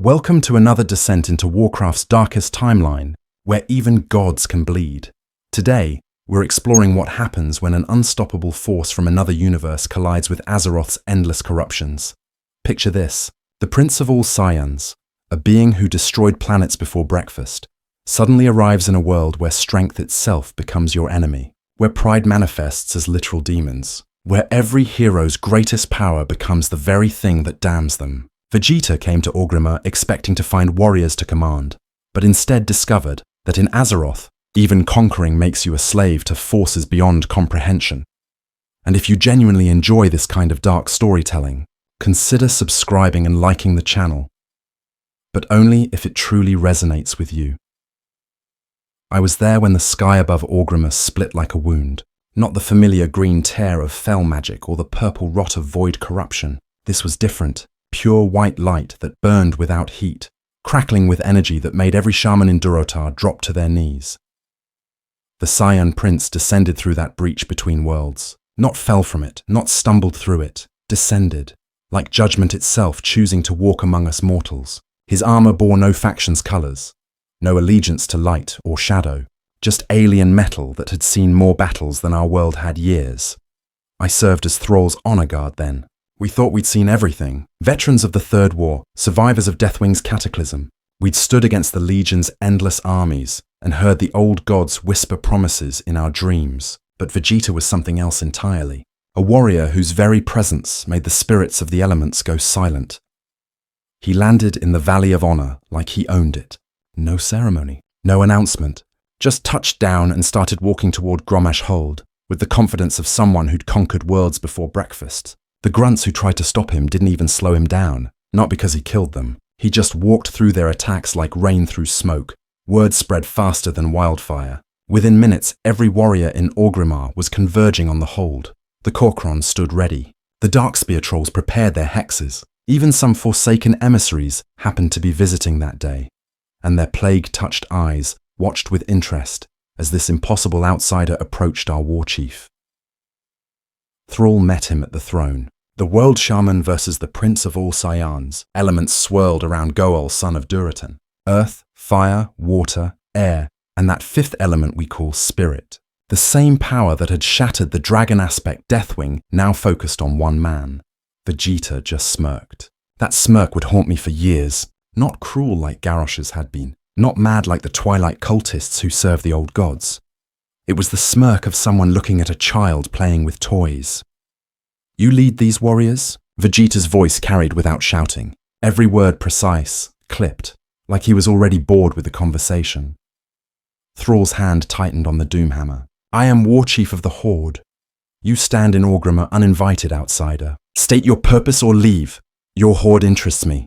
Welcome to another descent into Warcraft's darkest timeline, where even gods can bleed. Today, we're exploring what happens when an unstoppable force from another universe collides with Azeroth's endless corruptions. Picture this: the Prince of all Saiyans, a being who destroyed planets before breakfast, suddenly arrives in a world where strength itself becomes your enemy, where pride manifests as literal demons, where every hero's greatest power becomes the very thing that damns them. Vegeta came to Orgrimmar expecting to find warriors to command, but instead discovered that in Azeroth, even conquering makes you a slave to forces beyond comprehension. And if you genuinely enjoy this kind of dark storytelling, consider subscribing and liking the channel, but only if it truly resonates with you. I was there when the sky above Orgrimmar split like a wound, not the familiar green tear of fell magic or the purple rot of void corruption. This was different. Pure white light that burned without heat, crackling with energy that made every shaman in Durotar drop to their knees. The Saiyan Prince descended through that breach between worlds, not fell from it, not stumbled through it, descended, like judgment itself choosing to walk among us mortals. His armor bore no faction's colors, no allegiance to light or shadow, just alien metal that had seen more battles than our world had years. I served as Thrall's honor guard then. We thought we'd seen everything. Veterans of the Third War, survivors of Deathwing's cataclysm. We'd stood against the Legion's endless armies and heard the old gods whisper promises in our dreams. But Vegeta was something else entirely. A warrior whose very presence made the spirits of the elements go silent. He landed in the Valley of Honor like he owned it. No ceremony, no announcement. Just touched down and started walking toward Grommash Hold with the confidence of someone who'd conquered worlds before breakfast. The grunts who tried to stop him didn't even slow him down, not because he killed them. He just walked through their attacks like rain through smoke. Word spread faster than wildfire. Within minutes, every warrior in Orgrimmar was converging on the hold. The Korkrons stood ready. The Darkspear trolls prepared their hexes. Even some forsaken emissaries happened to be visiting that day. And their plague-touched eyes watched with interest as this impossible outsider approached our warchief. Thrall met him at the throne. The world shaman versus the prince of all Saiyans. Elements swirled around Go'el, son of Durotan. Earth, fire, water, air, and that fifth element we call spirit. The same power that had shattered the dragon aspect Deathwing now focused on one man. Vegeta just smirked. That smirk would haunt me for years. Not cruel like Garrosh's had been. Not mad like the Twilight cultists who serve the old gods. It was the smirk of someone looking at a child playing with toys. You lead these warriors? Vegeta's voice carried without shouting. Every word precise, clipped, like he was already bored with the conversation. Thrall's hand tightened on the Doomhammer. I am Warchief of the Horde. You stand in Orgrimmar uninvited, outsider. State your purpose or leave. Your Horde interests me.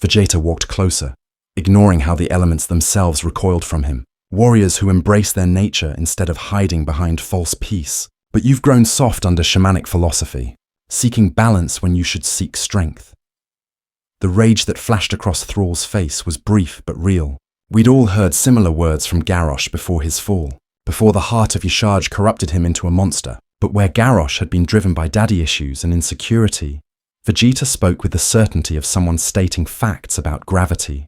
Vegeta walked closer, ignoring how the elements themselves recoiled from him. Warriors who embrace their nature instead of hiding behind false peace. But you've grown soft under shamanic philosophy, seeking balance when you should seek strength. The rage that flashed across Thrall's face was brief but real. We'd all heard similar words from Garrosh before his fall, before the heart of Yshaj corrupted him into a monster. But where Garrosh had been driven by daddy issues and insecurity, Vegeta spoke with the certainty of someone stating facts about gravity.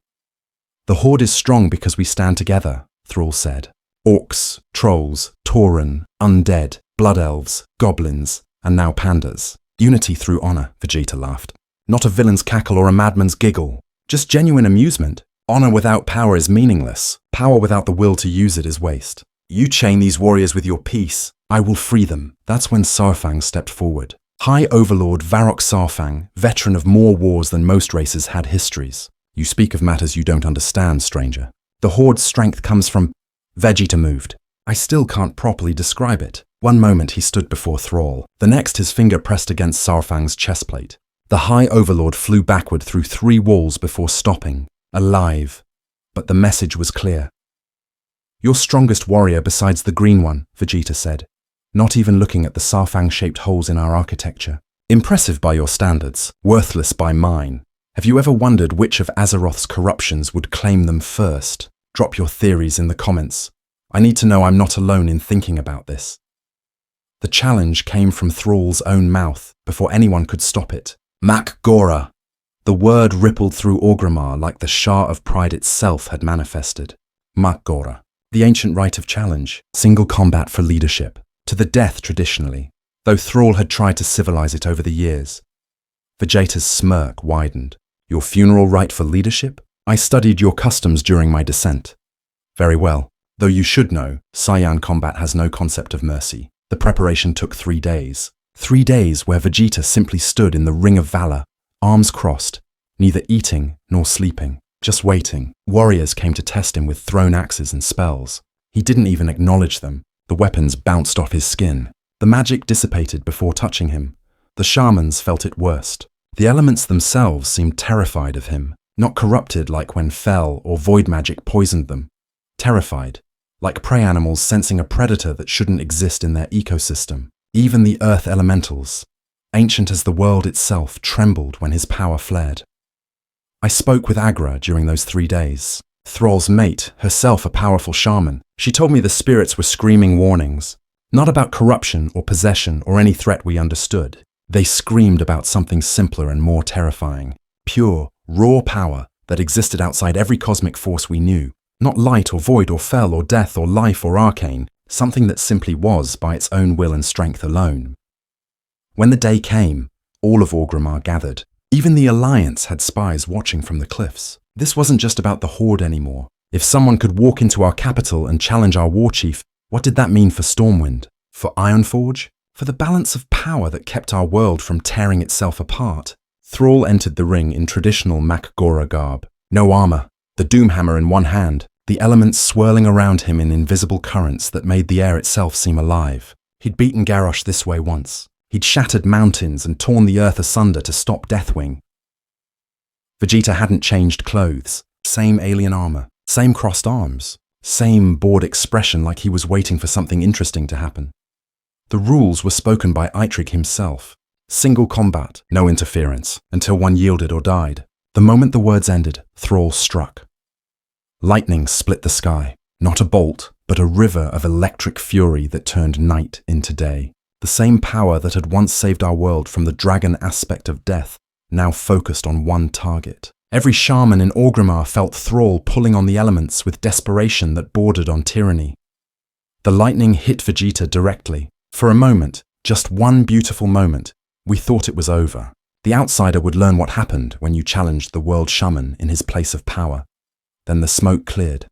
The Horde is strong because we stand together, Thrall said. Orcs, trolls, Tauren, undead, blood elves, goblins, and now pandas. Unity through honor, Vegeta laughed. Not a villain's cackle or a madman's giggle. Just genuine amusement. Honor without power is meaningless. Power without the will to use it is waste. You chain these warriors with your peace. I will free them. That's when Saurfang stepped forward. High Overlord Varrock Saurfang, veteran of more wars than most races had histories. You speak of matters you don't understand, stranger. The Horde's strength comes from... Vegeta moved. I still can't properly describe it. One moment he stood before Thrall. The next his finger pressed against Saurfang's chestplate. The High Overlord flew backward through 3 walls before stopping. Alive. But the message was clear. Your strongest warrior besides the green one, Vegeta said, not even looking at the Saurfang-shaped holes in our architecture. Impressive by your standards, worthless by mine. Have you ever wondered which of Azeroth's corruptions would claim them first? Drop your theories in the comments. I need to know I'm not alone in thinking about this. The challenge came from Thrall's own mouth before anyone could stop it. Mak'gora. The word rippled through Orgrimmar like the Sha of Pride itself had manifested. Mak'gora, the ancient rite of challenge, single combat for leadership, to the death traditionally, though Thrall had tried to civilize it over the years. Vegeta's smirk widened. Your funeral rite for leadership? I studied your customs during my descent. Very well, though you should know, Saiyan combat has no concept of mercy. The preparation took 3 days. 3 days where Vegeta simply stood in the ring of valor, arms crossed, neither eating nor sleeping, just waiting. Warriors came to test him with thrown axes and spells. He didn't even acknowledge them. The weapons bounced off his skin. The magic dissipated before touching him. The shamans felt it worst. The elements themselves seemed terrified of him, not corrupted like when fel or void magic poisoned them. Terrified, like prey animals sensing a predator that shouldn't exist in their ecosystem. Even the earth elementals, ancient as the world itself, trembled when his power flared. I spoke with Agra during those 3 days. Thrall's mate, herself a powerful shaman. She told me the spirits were screaming warnings, not about corruption or possession or any threat we understood. They screamed about something simpler and more terrifying. Pure, raw power that existed outside every cosmic force we knew. Not light or void or fel or death or life or arcane, something that simply was by its own will and strength alone. When the day came, all of Orgrimmar gathered. Even the Alliance had spies watching from the cliffs. This wasn't just about the Horde anymore. If someone could walk into our capital and challenge our Warchief, what did that mean for Stormwind? For Ironforge? For the balance of power that kept our world from tearing itself apart? Thrall entered the ring in traditional Mak'gora garb. No armor, the Doomhammer in one hand, the elements swirling around him in invisible currents that made the air itself seem alive. He'd beaten Garrosh this way once. He'd shattered mountains and torn the earth asunder to stop Deathwing. Vegeta hadn't changed clothes. Same alien armor, same crossed arms, same bored expression like he was waiting for something interesting to happen. The rules were spoken by Eitrigg himself. Single combat, no interference, until one yielded or died. The moment the words ended, Thrall struck. Lightning split the sky. Not a bolt, but a river of electric fury that turned night into day. The same power that had once saved our world from the dragon aspect of death, now focused on one target. Every shaman in Orgrimmar felt Thrall pulling on the elements with desperation that bordered on tyranny. The lightning hit Vegeta directly. For a moment, just one beautiful moment, we thought it was over. The outsider would learn what happened when you challenged the world shaman in his place of power. Then the smoke cleared.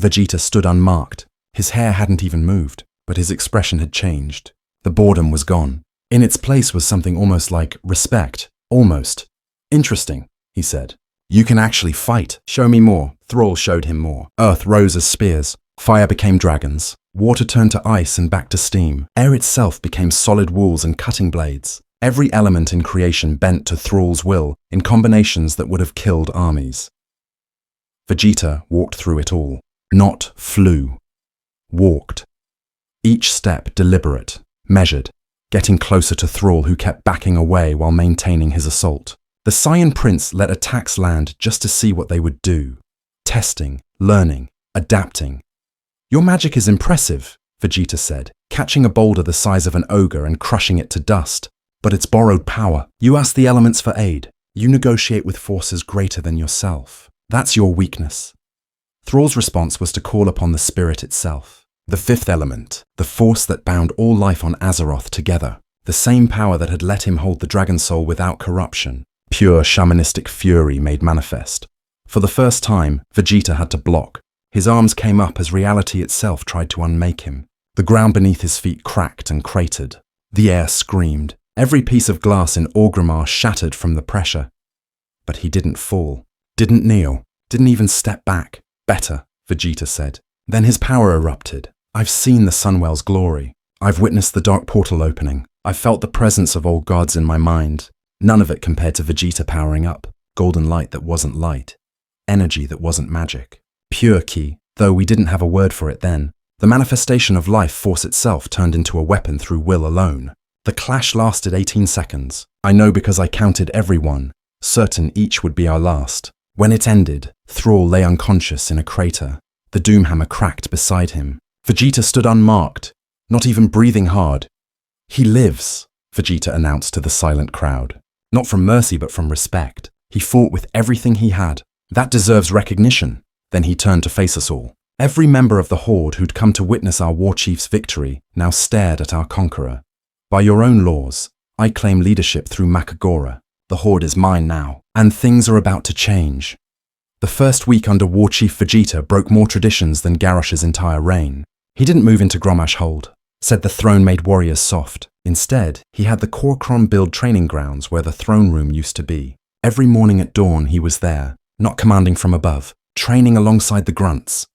Vegeta stood unmarked. His hair hadn't even moved, but his expression had changed. The boredom was gone. In its place was something almost like respect. Almost. Interesting, he said. You can actually fight. Show me more. Thrall showed him more. Earth rose as spears. Fire became dragons. Water turned to ice and back to steam. Air itself became solid walls and cutting blades. Every element in creation bent to Thrall's will in combinations that would have killed armies. Vegeta walked through it all. Not flew. Walked. Each step deliberate, measured, getting closer to Thrall, who kept backing away while maintaining his assault. The Saiyan Prince let attacks land just to see what they would do. Testing, learning, adapting. Your magic is impressive, Vegeta said, catching a boulder the size of an ogre and crushing it to dust. But it's borrowed power. You ask the elements for aid. You negotiate with forces greater than yourself. That's your weakness. Thrall's response was to call upon the spirit itself. The fifth element, the force that bound all life on Azeroth together. The same power that had let him hold the dragon soul without corruption. Pure shamanistic fury made manifest. For the first time, Vegeta had to block. His arms came up as reality itself tried to unmake him. The ground beneath his feet cracked and cratered. The air screamed. Every piece of glass in Orgrimmar shattered from the pressure. But he didn't fall, didn't kneel, didn't even step back. Better, Vegeta said. Then his power erupted. I've seen the Sunwell's glory. I've witnessed the dark portal opening. I've felt the presence of all gods in my mind. None of it compared to Vegeta powering up. Golden light that wasn't light. Energy that wasn't magic. Pure ki, though we didn't have a word for it then. The manifestation of life force itself turned into a weapon through will alone. The clash lasted 18 seconds. I know because I counted every one, certain each would be our last. When it ended, Thrall lay unconscious in a crater. The Doomhammer cracked beside him. Vegeta stood unmarked, not even breathing hard. He lives, Vegeta announced to the silent crowd. Not from mercy, but from respect. He fought with everything he had. That deserves recognition. Then he turned to face us all. Every member of the Horde who'd come to witness our Warchief's victory now stared at our conqueror. By your own laws, I claim leadership through Mak'gora. The Horde is mine now, and things are about to change. The first week under Warchief Vegeta broke more traditions than Garrosh's entire reign. He didn't move into Grommash Hold, said the throne made warriors soft. Instead, he had the Kor'kron build training grounds where the throne room used to be. Every morning at dawn he was there, not commanding from above, training alongside the grunts.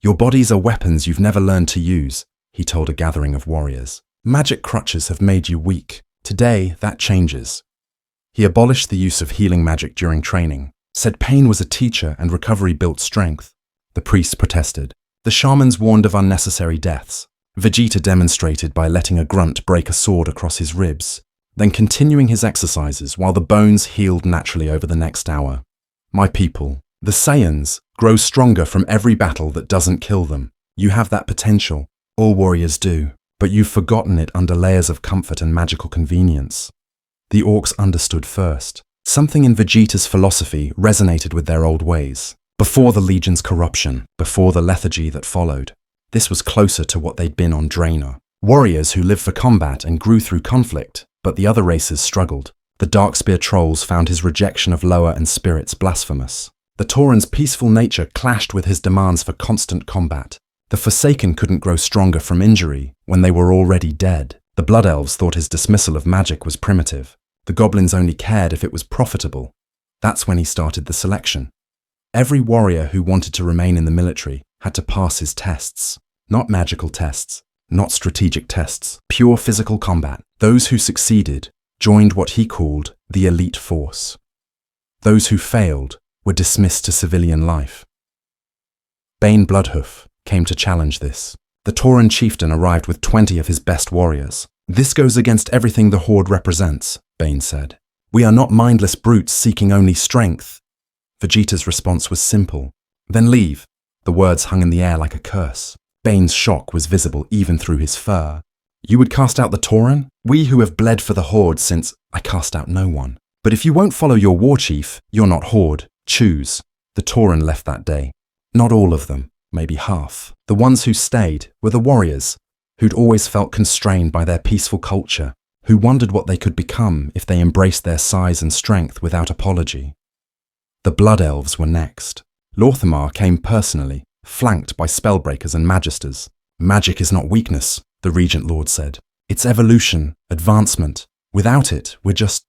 Your bodies are weapons you've never learned to use, he told a gathering of warriors. Magic crutches have made you weak. Today, that changes. He abolished the use of healing magic during training, said pain was a teacher and recovery built strength. The priests protested. The shamans warned of unnecessary deaths. Vegeta demonstrated by letting a grunt break a sword across his ribs, then continuing his exercises while the bones healed naturally over the next hour. My people, the Saiyans, grow stronger from every battle that doesn't kill them. You have that potential. All warriors do. But you've forgotten it under layers of comfort and magical convenience. The orcs understood first. Something in Vegeta's philosophy resonated with their old ways. Before the Legion's corruption, before the lethargy that followed, this was closer to what they'd been on Draenor. Warriors who lived for combat and grew through conflict, but the other races struggled. The Darkspear trolls found his rejection of lower and spirits blasphemous. The Tauren's peaceful nature clashed with his demands for constant combat. The Forsaken couldn't grow stronger from injury when they were already dead. The Blood Elves thought his dismissal of magic was primitive. The Goblins only cared if it was profitable. That's when he started the selection. Every warrior who wanted to remain in the military had to pass his tests. Not magical tests, not strategic tests, pure physical combat. Those who succeeded joined what he called the elite force. Those who failed were dismissed to civilian life. Bane Bloodhoof came to challenge this. The Tauren chieftain arrived with 20 of his best warriors. This goes against everything the Horde represents, Bane said. We are not mindless brutes seeking only strength. Vegeta's response was simple. Then leave. The words hung in the air like a curse. Bane's shock was visible even through his fur. You would cast out the Tauren? We who have bled for the Horde since... I cast out no one. But if you won't follow your warchief, you're not Horde. Choose. The Tauren left that day. Not all of them. Maybe half. The ones who stayed were the warriors, who'd always felt constrained by their peaceful culture, who wondered what they could become if they embraced their size and strength without apology. The Blood Elves were next. Lor'themar came personally, flanked by spellbreakers and magisters. Magic is not weakness, the Regent Lord said. It's evolution, advancement. Without it, we're just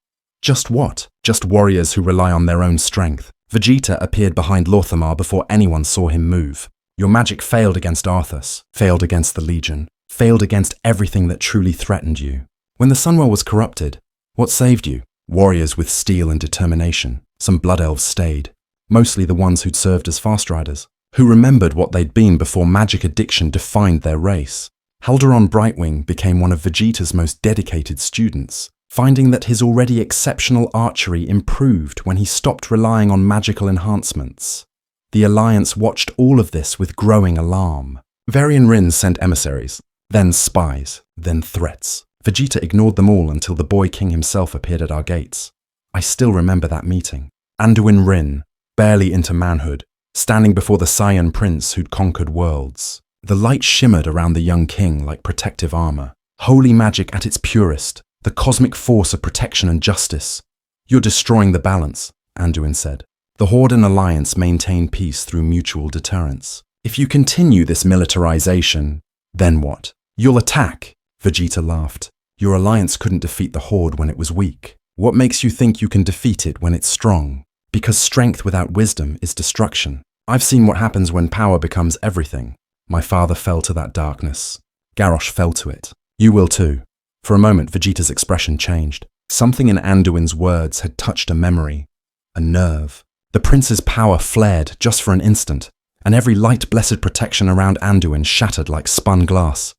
what? Just warriors who rely on their own strength. Vegeta appeared behind Lor'themar before anyone saw him move. Your magic failed against Arthas, failed against the Legion, failed against everything that truly threatened you. When the Sunwell was corrupted, what saved you? Warriors with steel and determination. Some Blood Elves stayed, mostly the ones who'd served as fast riders, who remembered what they'd been before magic addiction defined their race. Haldoran Brightwing became one of Vegeta's most dedicated students, finding that his already exceptional archery improved when he stopped relying on magical enhancements. The Alliance watched all of this with growing alarm. Anduin Wrynn sent emissaries, then spies, then threats. Vegeta ignored them all until the boy king himself appeared at our gates. I still remember that meeting. Anduin Wrynn, barely into manhood, standing before the Saiyan Prince who'd conquered worlds. The light shimmered around the young king like protective armor. Holy magic at its purest, the cosmic force of protection and justice. You're destroying the balance, Anduin said. The Horde and Alliance maintain peace through mutual deterrence. If you continue this militarization, then what? You'll attack, Vegeta laughed. Your alliance couldn't defeat the Horde when it was weak. What makes you think you can defeat it when it's strong? Because strength without wisdom is destruction. I've seen what happens when power becomes everything. My father fell to that darkness. Garrosh fell to it. You will too. For a moment, Vegeta's expression changed. Something in Anduin's words had touched a memory, a nerve. The prince's power flared just for an instant, and every light-blessed protection around Anduin shattered like spun glass.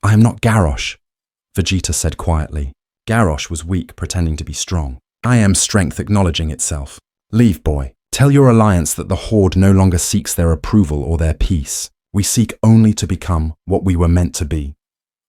I am not Garrosh, Vegeta said quietly. Garrosh was weak, pretending to be strong. I am strength acknowledging itself. Leave, boy. Tell your alliance that the Horde no longer seeks their approval or their peace. We seek only to become what we were meant to be.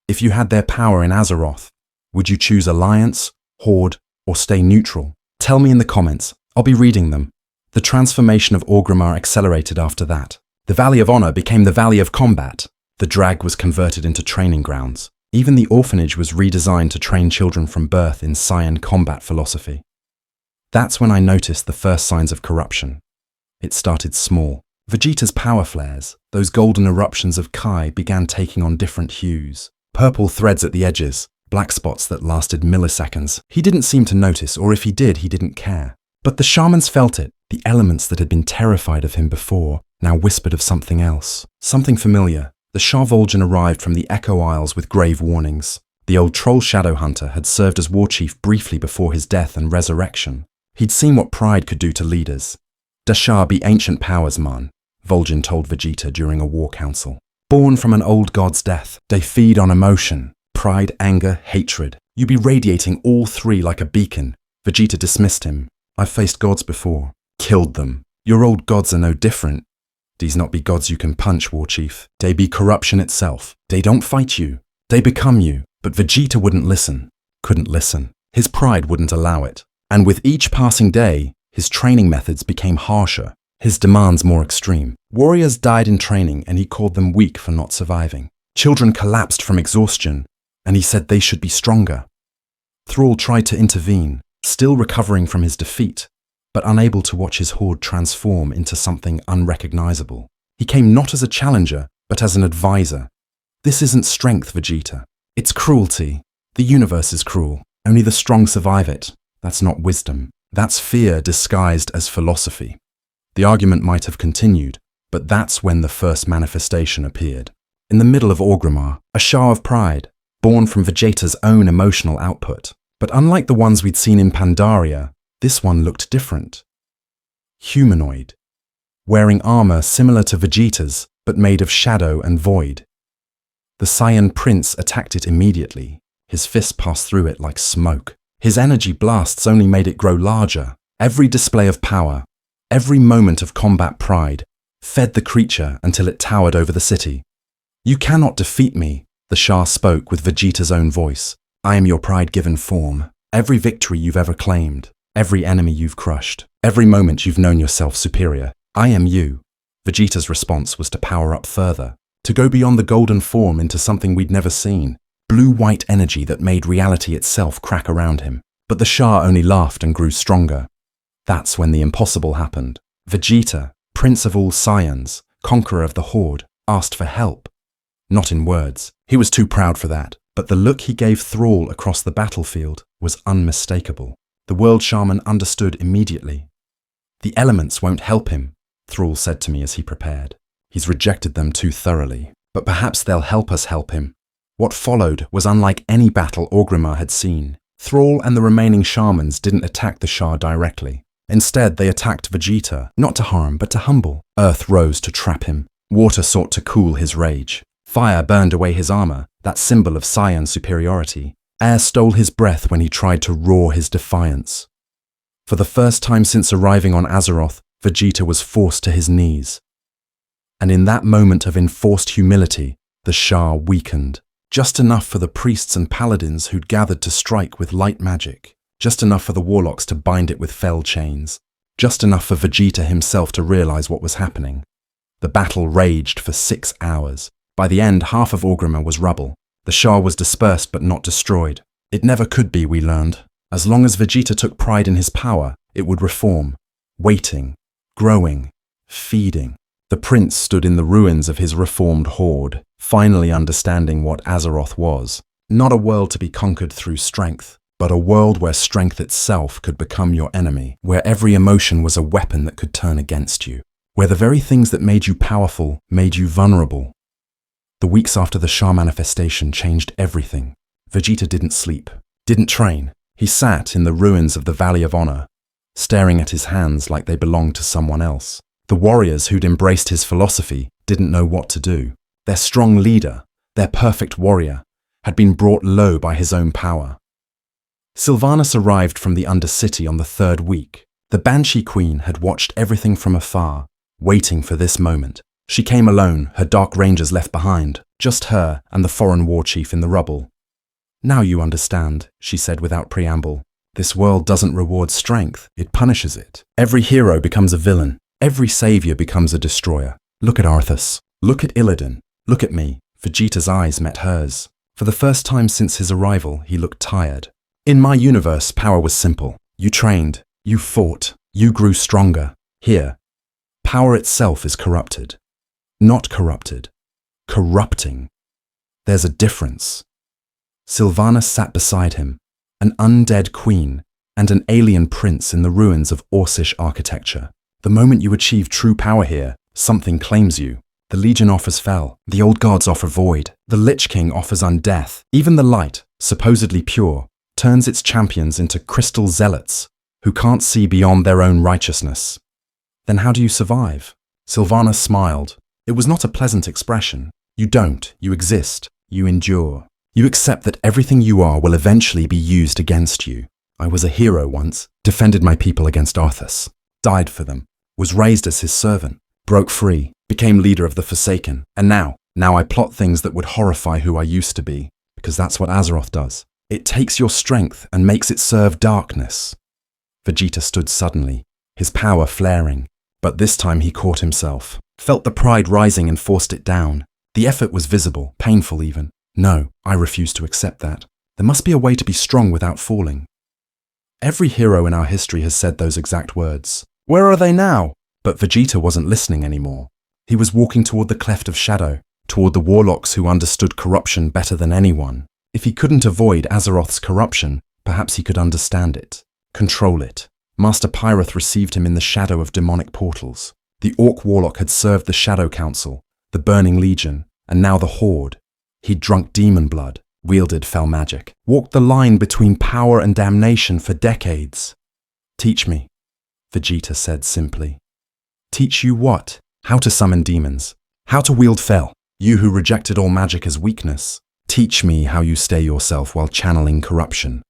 If you had their power in Azeroth, would you choose alliance, Horde, or stay neutral? Tell me in the comments. I'll be reading them. The transformation of Orgrimmar accelerated after that. The Valley of Honor became the Valley of Combat. The Drag was converted into training grounds. Even the orphanage was redesigned to train children from birth in Saiyan combat philosophy. That's when I noticed the first signs of corruption. It started small. Vegeta's power flares, those golden eruptions of Kai, began taking on different hues. Purple threads at the edges, black spots that lasted milliseconds. He didn't seem to notice, or if he did, he didn't care. But the shamans felt it. The elements that had been terrified of him before now whispered of something else, something familiar. The Sha arrived from the Echo Isles with grave warnings. The old troll shadow hunter had served as warchief briefly before his death and resurrection. He'd seen what pride could do to leaders. "Da Sha be ancient powers, man," Vol'jin told Vegeta during a war council. "Born from an old god's death, they feed on emotion. Pride, anger, hatred. You be radiating all three like a beacon." Vegeta dismissed him. "I've faced gods before. Killed them. Your old gods are no different. These not be gods you can punch, Warchief. They be corruption itself. They don't fight you. They become you." But Vegeta wouldn't listen. Couldn't listen. His pride wouldn't allow it. And with each passing day, his training methods became harsher, his demands more extreme. Warriors died in training and he called them weak for not surviving. Children collapsed from exhaustion and he said they should be stronger. Thrall tried to intervene, still recovering from his defeat, but unable to watch his horde transform into something unrecognizable. He came not as a challenger, but as an advisor. "This isn't strength, Vegeta. It's cruelty. The universe is cruel. Only the strong survive it. That's not wisdom. That's fear disguised as philosophy." The argument might have continued, but that's when the first manifestation appeared. In the middle of Orgrimmar, a Sha of Pride, born from Vegeta's own emotional output. But unlike the ones we'd seen in Pandaria, this one looked different. Humanoid, wearing armor similar to Vegeta's, but made of shadow and void. The Saiyan Prince attacked it immediately. His fist passed through it like smoke. His energy blasts only made it grow larger. Every display of power, every moment of combat pride, fed the creature until it towered over the city. "You cannot defeat me," the Sha spoke with Vegeta's own voice. "I am your pride-given form. Every victory you've ever claimed, every enemy you've crushed, every moment you've known yourself superior. I am you." Vegeta's response was to power up further, to go beyond the golden form into something we'd never seen, blue-white energy that made reality itself crack around him. But the Sha only laughed and grew stronger. That's when the impossible happened. Vegeta, Prince of all Saiyans, conqueror of the Horde, asked for help. Not in words. He was too proud for that. But the look he gave Thrall across the battlefield was unmistakable. The World Shaman understood immediately. "The elements won't help him," Thrall said to me as he prepared. "He's rejected them too thoroughly. But perhaps they'll help us help him." What followed was unlike any battle Orgrimmar had seen. Thrall and the remaining shamans didn't attack the Sha directly. Instead, they attacked Vegeta, not to harm, but to humble. Earth rose to trap him. Water sought to cool his rage. Fire burned away his armor, that symbol of Saiyan superiority. Air stole his breath when he tried to roar his defiance. For the first time since arriving on Azeroth, Vegeta was forced to his knees. And in that moment of enforced humility, the Sha weakened. Just enough for the priests and paladins who'd gathered to strike with light magic. Just enough for the warlocks to bind it with fell chains. Just enough for Vegeta himself to realize what was happening. The battle raged for 6 hours. By the end, half of Orgrimmar was rubble. The Sha was dispersed but not destroyed. It never could be, we learned. As long as Vegeta took pride in his power, it would reform. Waiting, growing, feeding. The prince stood in the ruins of his reformed horde, finally understanding what Azeroth was. Not a world to be conquered through strength, but a world where strength itself could become your enemy, where every emotion was a weapon that could turn against you, where the very things that made you powerful made you vulnerable. The weeks after the Sha manifestation changed everything. Vegeta didn't sleep, didn't train. He sat in the ruins of the Valley of Honor, staring at his hands like they belonged to someone else. The warriors who'd embraced his philosophy didn't know what to do. Their strong leader, their perfect warrior, had been brought low by his own power. Sylvanas arrived from the Undercity on the 3rd week. The Banshee Queen had watched everything from afar, waiting for this moment. She came alone, her dark rangers left behind, just her and the foreign warchief in the rubble. "Now you understand," she said without preamble. This world doesn't reward strength, it punishes it. Every hero becomes a villain. Every savior becomes a destroyer. Look at Arthas. Look at Illidan. Look at me. Vegeta's eyes met hers. For the first time since his arrival, he looked tired. In my universe, power was simple. You trained. You fought. You grew stronger. Here, power itself is corrupted. Not corrupted. Corrupting. There's a difference. Sylvanas sat beside him, an undead queen and an alien prince in the ruins of Orcish architecture. The moment you achieve true power here, something claims you. The Legion offers Fel, the old gods offer void, the Lich King offers undeath. Even the light, supposedly pure, turns its champions into crystal zealots who can't see beyond their own righteousness. Then how do you survive? Sylvanas smiled. It was not a pleasant expression. You don't, you exist, you endure. You accept that everything you are will eventually be used against you. I was a hero once, defended my people against Arthas, died for them, was raised as his servant, broke free, became leader of the Forsaken, and now I plot things that would horrify who I used to be, because that's what Azeroth does. It takes your strength and makes it serve darkness. Vegeta stood suddenly, his power flaring, but this time he caught himself, felt the pride rising and forced it down. The effort was visible, painful even. No, I refuse to accept that. There must be a way to be strong without falling. Every hero in our history has said those exact words. Where are they now? But Vegeta wasn't listening anymore. He was walking toward the cleft of shadow, toward the warlocks who understood corruption better than anyone. If he couldn't avoid Azeroth's corruption, perhaps he could understand it, control it. Master Pyroth received him in the shadow of demonic portals. The Orc warlock had served the Shadow Council, the Burning Legion, and now the Horde. He'd drunk demon blood, wielded fell magic, walked the line between power and damnation for decades. Teach me, Vegeta said simply. Teach you what? How to summon demons. How to wield fel. You who rejected all magic as weakness. Teach me how you stay yourself while channeling corruption.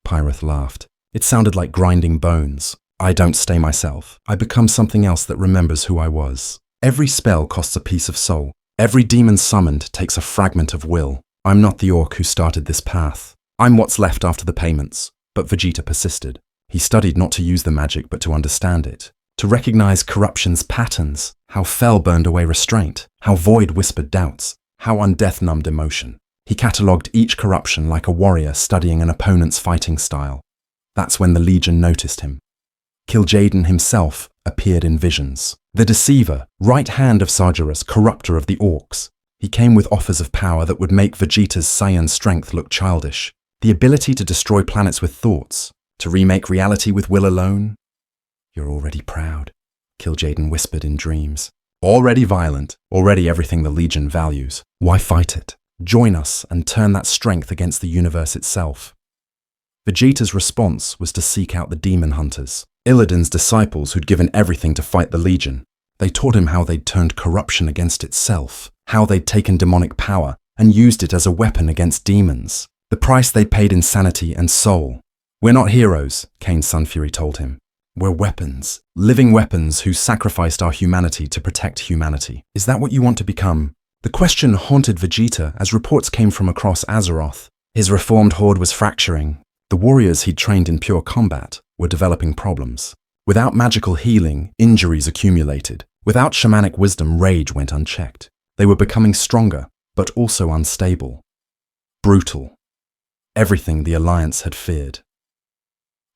Pyroth laughed. It sounded like grinding bones. I don't stay myself. I become something else that remembers who I was. Every spell costs a piece of soul. Every demon summoned takes a fragment of will. I'm not the orc who started this path. I'm what's left after the payments. But Vegeta persisted. He studied not to use the magic but to understand it. To recognize corruption's patterns. How fel burned away restraint. How void whispered doubts. How undeath numbed emotion. He catalogued each corruption like a warrior studying an opponent's fighting style. That's when the Legion noticed him. Kil'jaeden himself appeared in visions. The deceiver, right hand of Sargeras, corrupter of the orcs. He came with offers of power that would make Vegeta's Saiyan strength look childish. The ability to destroy planets with thoughts, to remake reality with will alone. You're already proud, Kil'jaeden whispered in dreams. Already violent, already everything the Legion values. Why fight it? Join us and turn that strength against the universe itself. Vegeta's response was to seek out the demon hunters, Illidan's disciples who'd given everything to fight the Legion. They taught him how they'd turned corruption against itself, how they'd taken demonic power and used it as a weapon against demons. The price they paid in sanity and soul. We're not heroes, Kane's Sunfury told him. We're weapons, living weapons who sacrificed our humanity to protect humanity. Is that what you want to become? The question haunted Vegeta as reports came from across Azeroth. His reformed horde was fracturing. The warriors he'd trained in pure combat were developing problems. Without magical healing, injuries accumulated. Without shamanic wisdom, rage went unchecked. They were becoming stronger, but also unstable. Brutal. Everything the Alliance had feared.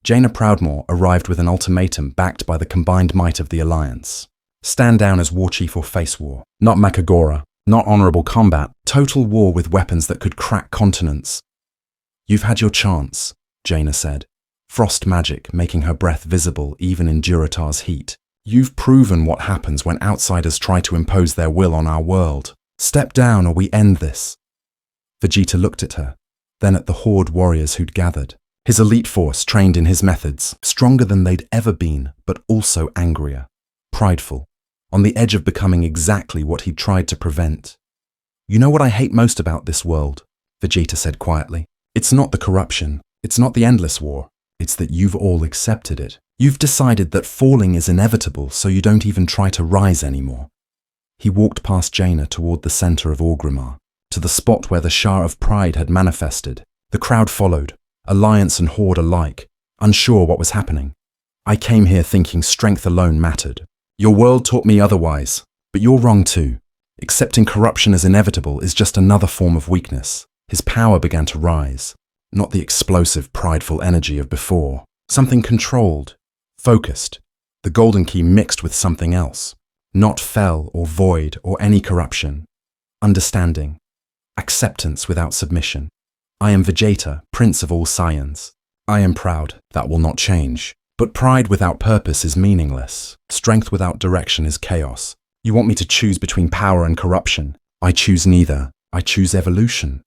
Jaina Proudmoore arrived with an ultimatum backed by the combined might of the Alliance. Stand down as Warchief or face war. Not Mak'gora, not honorable combat, total war with weapons that could crack continents. You've had your chance, Jaina said, frost magic making her breath visible even in Durotar's heat. You've proven what happens when outsiders try to impose their will on our world. Step down or we end this. Vegeta looked at her, then at the Horde warriors who'd gathered. His elite force trained in his methods, stronger than they'd ever been, but also angrier, prideful, on the edge of becoming exactly what he'd tried to prevent. You know what I hate most about this world, Vegeta said quietly. It's not the corruption, it's not the endless war, it's that you've all accepted it. You've decided that falling is inevitable, so you don't even try to rise anymore. He walked past Jaina toward the center of Orgrimmar, to the spot where the Sha of Pride had manifested. The crowd followed, Alliance and Horde alike, unsure what was happening. I came here thinking strength alone mattered. Your world taught me otherwise, but you're wrong too. Accepting corruption as inevitable is just another form of weakness. His power began to rise, not the explosive, prideful energy of before. Something controlled, focused. The golden key mixed with something else. Not fel or void or any corruption. Understanding. Acceptance without submission. I am Vegeta, Prince of all Saiyans. I am proud. That will not change. But pride without purpose is meaningless. Strength without direction is chaos. You want me to choose between power and corruption. I choose neither. I choose evolution.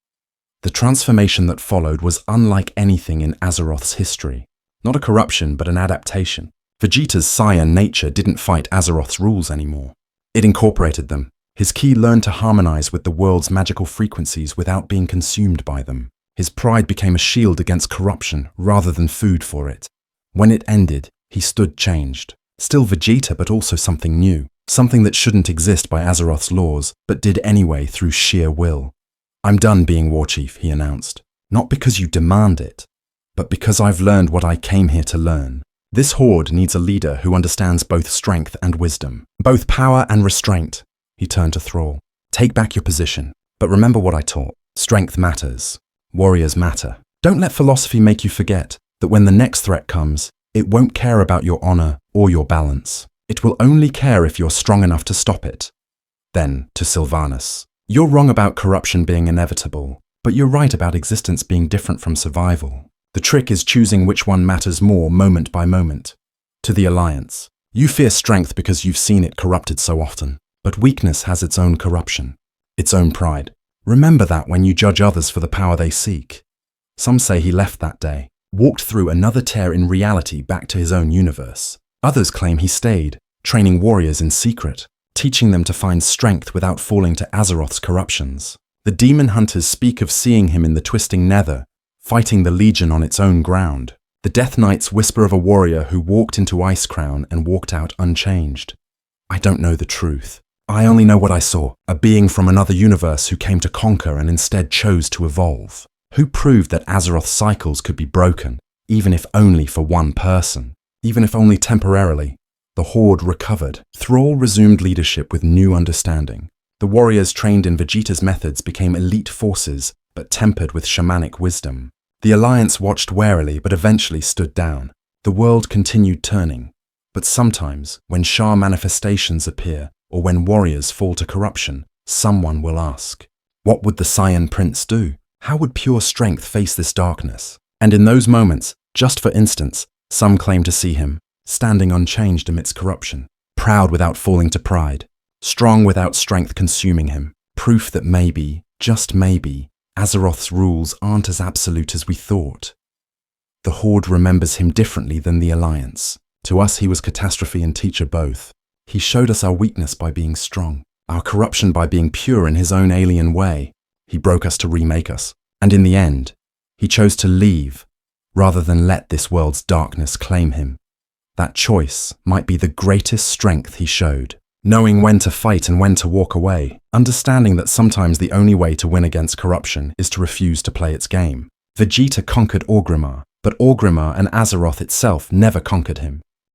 The transformation that followed was unlike anything in Azeroth's history. Not a corruption, but an adaptation. Vegeta's Saiyan nature didn't fight Azeroth's rules anymore. It incorporated them. His ki learned to harmonize with the world's magical frequencies without being consumed by them. His pride became a shield against corruption rather than food for it. When it ended, he stood changed. Still Vegeta, but also something new. Something that shouldn't exist by Azeroth's laws, but did anyway through sheer will. I'm done being Warchief, he announced. Not because you demand it, but because I've learned what I came here to learn. This Horde needs a leader who understands both strength and wisdom. Both power and restraint. He turned to Thrall. Take back your position, but remember what I taught. Strength matters. Warriors matter. Don't let philosophy make you forget that when the next threat comes, it won't care about your honor or your balance. It will only care if you're strong enough to stop it. Then, to Sylvanas. You're wrong about corruption being inevitable, but you're right about existence being different from survival. The trick is choosing which one matters more moment by moment. To the Alliance. You fear strength because you've seen it corrupted so often, but weakness has its own corruption, its own pride. Remember that when you judge others for the power they seek. Some say he left that day, walked through another tear in reality back to his own universe. Others claim he stayed, training warriors in secret, teaching them to find strength without falling to Azeroth's corruptions. The demon hunters speak of seeing him in the twisting nether, fighting the Legion on its own ground. The Death Knights whisper of a warrior who walked into Icecrown and walked out unchanged. I don't know the truth. I only know what I saw, a being from another universe who came to conquer and instead chose to evolve. Who proved that Azeroth's cycles could be broken, even if only for one person, even if only temporarily. The Horde recovered. Thrall resumed leadership with new understanding. The warriors trained in Vegeta's methods became elite forces, but tempered with shamanic wisdom. The Alliance watched warily, but eventually stood down. The world continued turning. But sometimes, when Sha manifestations appear, or when warriors fall to corruption, someone will ask, what would the Saiyan Prince do? How would pure strength face this darkness? And in those moments, just for instance, some claim to see him, standing unchanged amidst corruption, proud without falling to pride, strong without strength consuming him, proof that maybe, just maybe, Azeroth's rules aren't as absolute as we thought. The Horde remembers him differently than the Alliance. To us he was catastrophe and teacher both. He showed us our weakness by being strong, our corruption by being pure in his own alien way. He broke us to remake us, and in the end, he chose to leave, rather than let this world's darkness claim him. That choice might be the greatest strength he showed, knowing when to fight and when to walk away, understanding that sometimes the only way to win against corruption is to refuse to play its game. Vegeta conquered Orgrimmar, but Orgrimmar and Azeroth itself never conquered him.